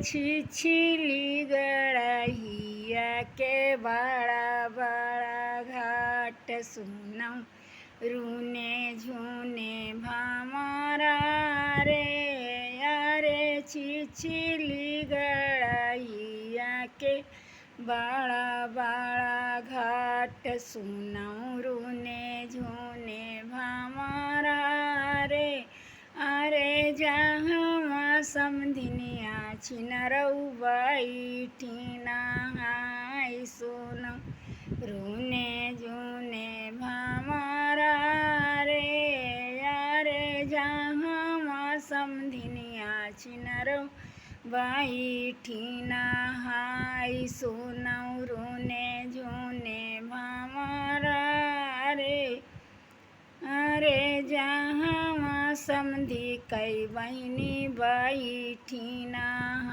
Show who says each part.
Speaker 1: छिछिली गड़हिया के बड़ा बड़ा घाट सुनौ रूने झूने भमरा रे। अरे छिछिली गड़हिया के बड़ा बड़ा घाट सुनौ रूने झूने भमरा रे। अरे जहाँ समधिनिया छिनरौ बैठी नहाई सुनौ रूने झूने भमरा रे। अरे जहाँ समधिनिया छिनरौ बैठी नहाई सुनौ रूने झूने भमरा रे। अरे जहाँ समधी कई बहिनी बैठी नहाई